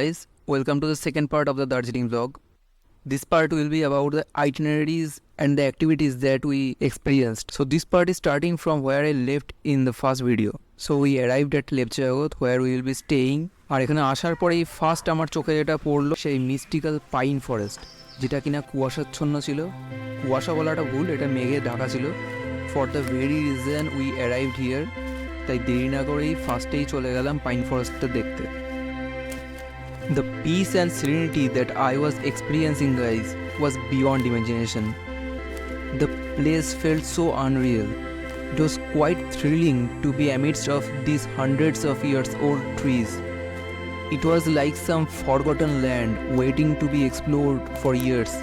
guys, welcome to the second part of the Darjeeling vlog. This part will be about the itineraries and the activities that we experienced. So this part is starting from where I left in the first video. So we arrived at লেপচাগত where we will be staying. আর এখানে আসার পরেই first আমার চোখে যেটা পড়লো সেই mystical pine forest, যেটা কিনা কুয়াশাচ্ছন্ন ছিল। কুয়াশা বলাটা ভুল, এটা মেঘে ঢাকা ছিল। For the very reason we arrived here, তাই দেরি না করেই ফার্স্টেই চলে গেলাম পাইন ফরেস্টটা দেখতে। The peace and serenity that I was experiencing, guys, was beyond imagination. The place felt so unreal. It was quite thrilling to be amidst of these hundreds of years old trees. It was like some forgotten land waiting to be explored for years.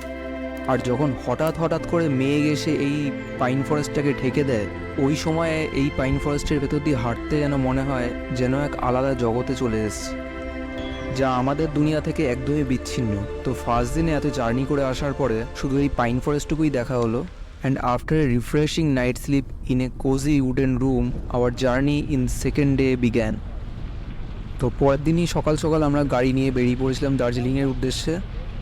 আর যখন হঠাৎ করে মেঘ এসে এই pine ফরেস্টটাকে ঢেকে দেয়, ওই সময়ে এই পাইন ফরেস্টের ভেতর দিয়ে হাঁটতে যেন মনে হয় যেন এক আলাদা জগতে চলে এসেছে, যা আমাদের দুনিয়া থেকে একদমই বিচ্ছিন্ন। তো ফার্স্ট দিনে এত জার্নি করে আসার পরে শুধু এই পাইন ফরেস্টটুকুই দেখা হলো। And after a refreshing night sleep in a cosy wooden room, hour journey in second day began. তো পরের দিনই সকাল সকাল আমরা গাড়ি নিয়ে বেরিয়ে পড়েছিলাম দার্জিলিংয়ের উদ্দেশ্যে।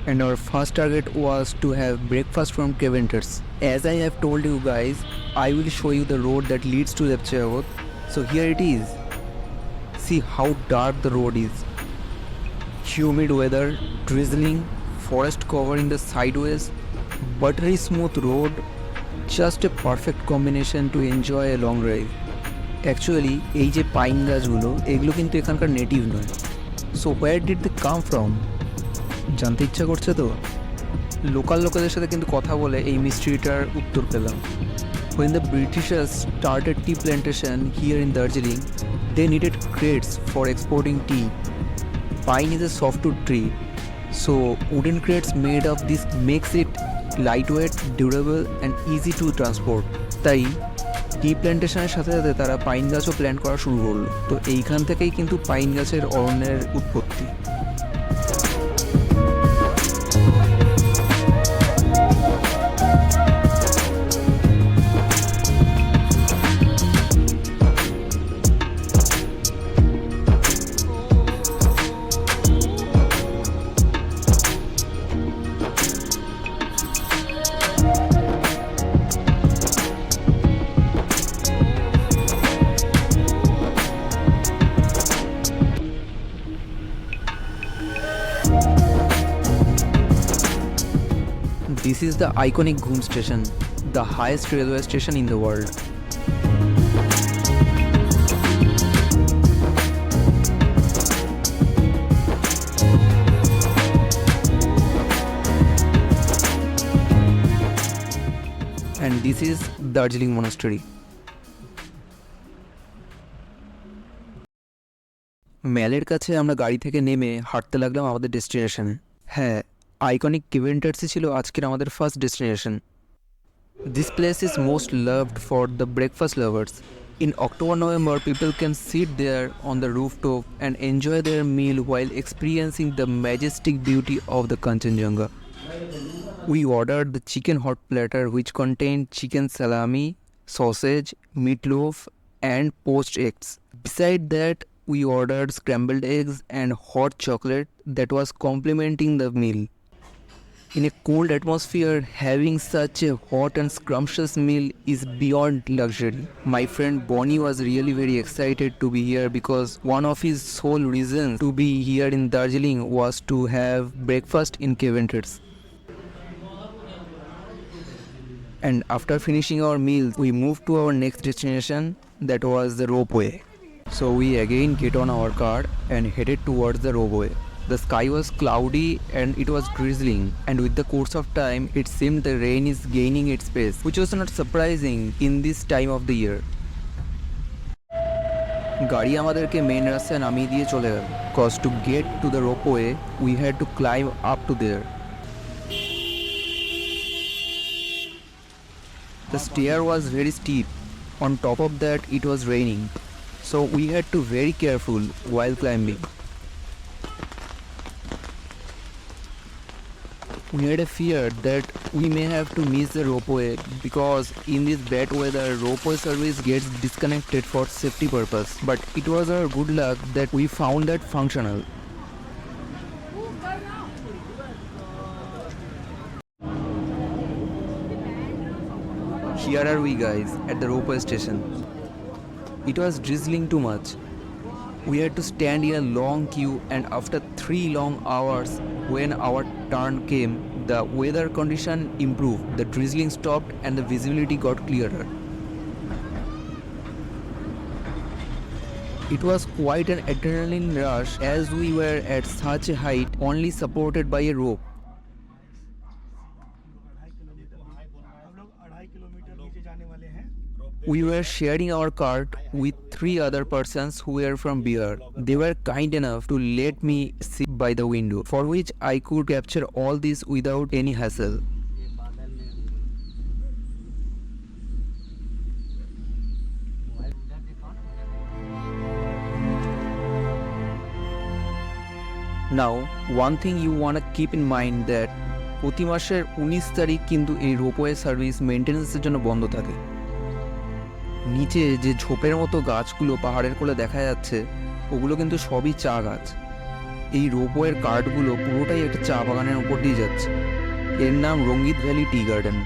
And our first target was to have breakfast from Keventers. As I have told you guys, I will show you the road that leads to Lepchajagat. So here it is. See how dark the road is. Humid weather, drizzling, forest covering the sideways, buttery smooth road, just a perfect combination to enjoy a long drive. Actually, এই যে pine গাছগুলো, এগুলো কিন্তু এখানকার native নয়। So where did they come from? জানতে ইচ্ছা করছে তো? লোকাল লোকেদের সাথে কিন্তু কথা বলে এই মিস্ট্রিটার উত্তর পেলাম। When the Britishers started tea plantation here in Darjeeling, they needed crates for exporting tea. Pine is a softwood tree, so wooden crates made of this makes it lightweight, durable and easy to transport. তাই টি প্ল্যান্টেশনের সাথে সাথে তারা pine গাছও plant করা শুরু করলো। তো এইখান থেকেই কিন্তু পাইন গাছের অরণ্যের উৎপত্তি। This is the iconic Ghum station, the highest railway station in the world. And this is Darjeeling Monastery. ম্যালের কাছে আমরা গাড়ি থেকে নেমে হাঁটতে লাগলাম আমাদের ডেস্টিনেশনে। হ্যাঁ, আইকনিক কেভেন্টার্সই ছিল আজকের আমাদের first destination. This place is most loved for the breakfast lovers. In October-November, people can sit there on the rooftop and enjoy their meal while experiencing the majestic beauty of the Kanchenjunga. We ordered the chicken hot platter, which contained chicken salami, sausage, meatloaf and poached eggs. Beside that, we ordered scrambled eggs and hot chocolate that was complementing the meal. In a cold atmosphere, having such a hot and scrumptious meal is beyond luxury. My friend Bonnie was really very excited to be here because one of his sole reasons to be here in Darjeeling was to have breakfast in Keventers. And after finishing our meals, we moved to our next destination, that was the Ropeway. So we again get on our car and headed towards the Ropeway. The sky was cloudy and it was drizzling, and with the course of time it seemed the rain is gaining its pace, which was not surprising in this time of the year. গাড়ি আমাদেরকে main রাস্তায় নামিয়ে দিয়ে চলে গেল, cause to get to the Ropeway we had to climb up to there. The stair was very steep. On top of that it was raining, so we had to be very careful while climbing. We had a fear that we may have to miss the ropeway because in this bad weather ropeway service gets disconnected for safety purpose, but it was our good luck that we found that functional. Here are we guys at the Ropeway station. It was drizzling too much. We had to stand in a long queue, and after 3 long hours, when our turn came, the weather condition improved, the drizzling stopped and the visibility got clearer. It was quite an adrenaline rush as we were at such a height, only supported by a rope. We were sharing our cart with 3 other persons who were from Bihar. They were kind enough to let me sit by the window, for which I could capture all this without any hassle. Now, one thing you wanna keep in mind that প্রতি মাসের 19 তারিখ কিন্তু এই ropeway service মেইনটেনেন্সের জন্য বন্ধ থাকে। নিচে যে ঝোপের মতো গাছগুলো পাহাড়ের কোলে দেখা যাচ্ছে ওগুলো কিন্তু সবই চা গাছ। এই রোপওয়ের কার্টগুলো পুরোটাই একটা চা বাগানের উপর দিয়ে যাচ্ছে। এর নাম Rangit valley tea garden.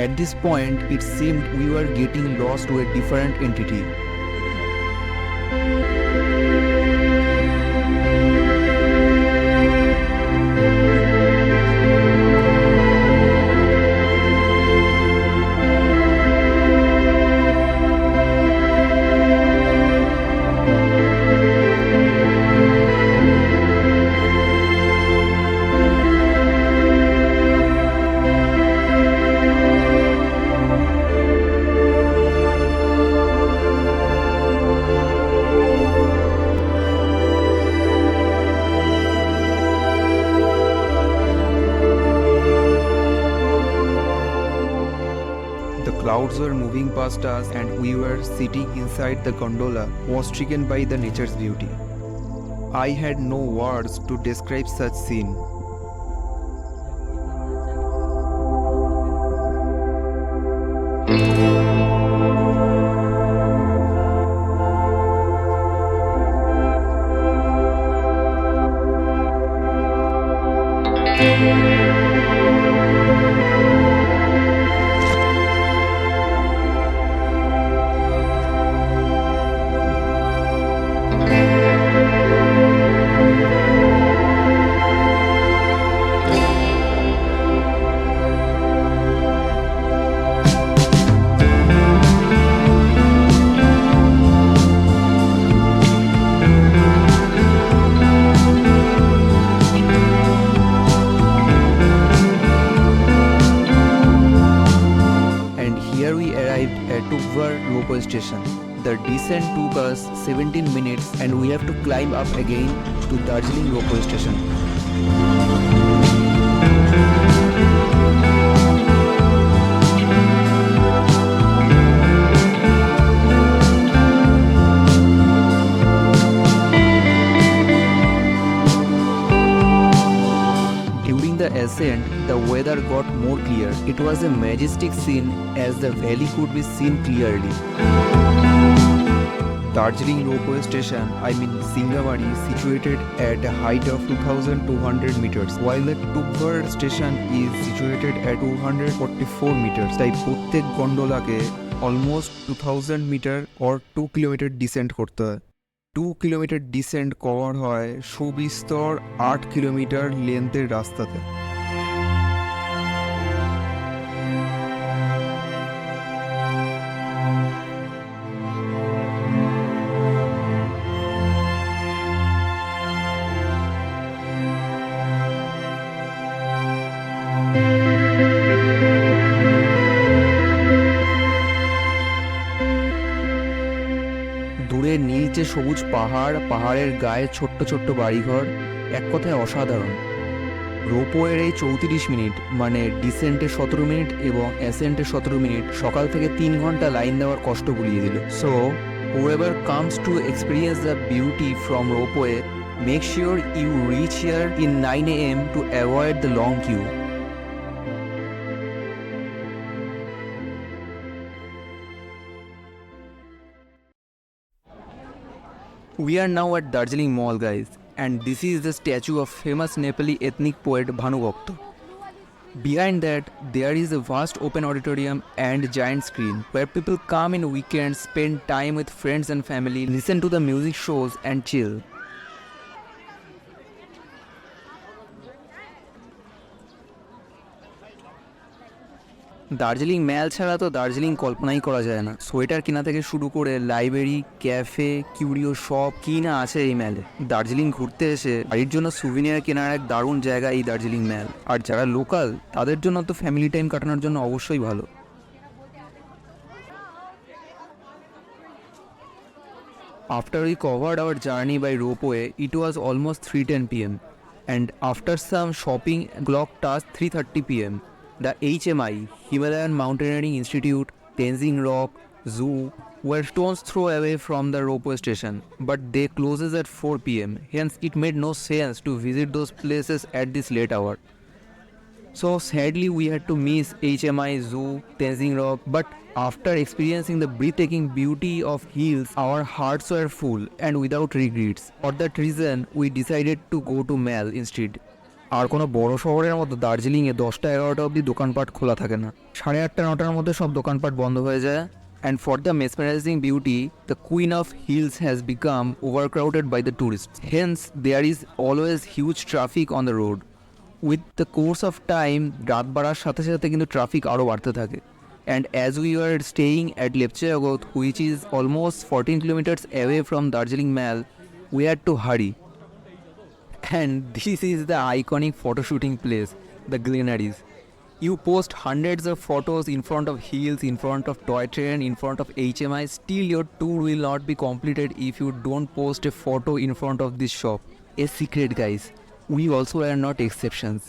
At this point, it seemed we were getting lost to a different entity. The clouds were moving past us and we were sitting inside the gondola, was stricken by the nature's beauty. I had no words to describe such scene. Ropeway station. The descent took us 17 minutes and we have to climb up again to Darjeeling Ropeway station. During the ascent, the weather got more clear. It was a majestic scene as the valley could be seen clearly. Darjeeling Ropeway station, Singamari, situated at a height of 2200 meters, while the Tubbar station is situated at 244 meters. তাই প্রত্যেক গন্ডোলাকে almost 2000 meter or 2 kilometer descent করতে হয়। 2 kilometre dissent cover হয় সুবিস্তর 8 kilometre লেন্থের রাস্তাতে। দূরে নীলচে সবুজ পাহাড়, পাহাড়ের গায়ে ছোট্ট ছোট্ট বাড়িঘর, এক কথায় অসাধারণ। রোপওয়ের এই 34 মিনিট মানে ডিসেন্টে 17 মিনিট এবং অ্যাসেন্টে 17 মিনিট সকাল থেকে 3 ঘন্টা লাইন দেওয়ার কষ্ট ভুলিয়ে দিল। So whoever comes to experience the beauty from Ropeway, make sure you reach here in 9 AM to avoid the long queue. We are now at Darjeeling Mall, guys, and this is the statue of famous Nepali ethnic poet Bhanubhakta. Behind that, there is a vast open auditorium and giant screen where people come in weekends, spend time with friends and family, listen to the music shows and chill. Darjeeling mall ছাড়া তো দার্জিলিং কল্পনাই করা যায় না। Sweater কেনা থেকে শুরু করে লাইব্রেরি, ক্যাফে, কিউরিও শপ কি না আছে এই ম্যালে। দার্জিলিং ঘুরতে এসে বাড়ির জন্য সুভিনিয়ার কেনার এক দারুণ জায়গা এই দার্জিলিং ম্যাল। আর যারা লোকাল তাদের জন্য তো ফ্যামিলি টাইম কাটানোর জন্য অবশ্যই ভালো। After we covered our journey by ropeway, it was almost 3:10 pm, and after some shopping, clock touched 3:30 pm. The HMI, Himalayan Mountaineering Institute, Tenzing Rock, Zoo were stones throw away from the ropeway station, but they closes at 4 pm. Hence, it made no sense to visit those places at this late hour. So sadly, we had to miss HMI, Zoo, Tenzing Rock, but after experiencing the breathtaking beauty of hills, our hearts were full and without regrets. For that reason, we decided to go to Mel instead. আর কোনো বড় শহরের মতো দার্জিলিংয়ে 10টা-11টা অবধি দোকানপাট খোলা থাকে না। 8:30-9টার মধ্যে সব দোকানপাট বন্ধ হয়ে যায়। And for the mesmerizing beauty, the Queen of Hills has become overcrowded by the tourists. Hence, there is always huge traffic on the road. With the course of time, রাত বাড়ার সাথে সাথে কিন্তু ট্রাফিক আরও বাড়তে থাকে। And as we were staying at Lepchayagot, which is almost 14 kilometers away from Darjeeling Mall, we had to hurry. And this is the iconic photo shooting place, the Glenaries. You post hundreds of photos in front of hills, in front of toy train, in front of HMI. Still your tour will not be completed if you don't post a photo in front of this shop. A secret, guys. We also are not exceptions.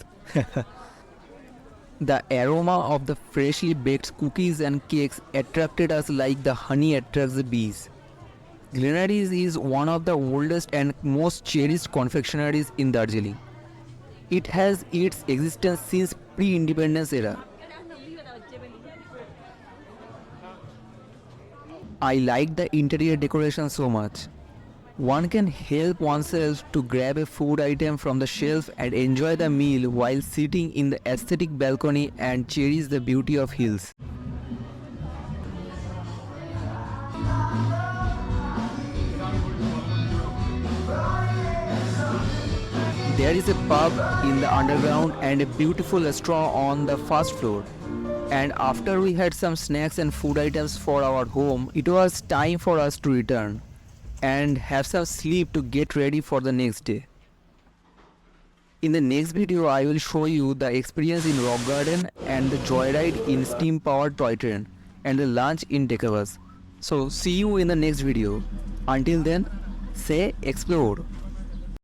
The aroma of the freshly baked cookies and cakes attracted us like the honey attracts the bees. Glenaries is one of the oldest and most cherished confectionaries in Darjeeling. It has its existence since pre-independence era. I like the interior decoration so much. One can help oneself to grab a food item from the shelf and enjoy the meal while sitting in the aesthetic balcony and cherish the beauty of hills. There is a pub in the underground and a beautiful restaurant on the first floor. And after we had some snacks and food items for our home, it was time for us to return and have some sleep to get ready for the next day. In the next video, I will show you the experience in rock garden and the joyride in steam powered toy train and the lunch in Dekavas. So see you in the next video. Until then, say explore.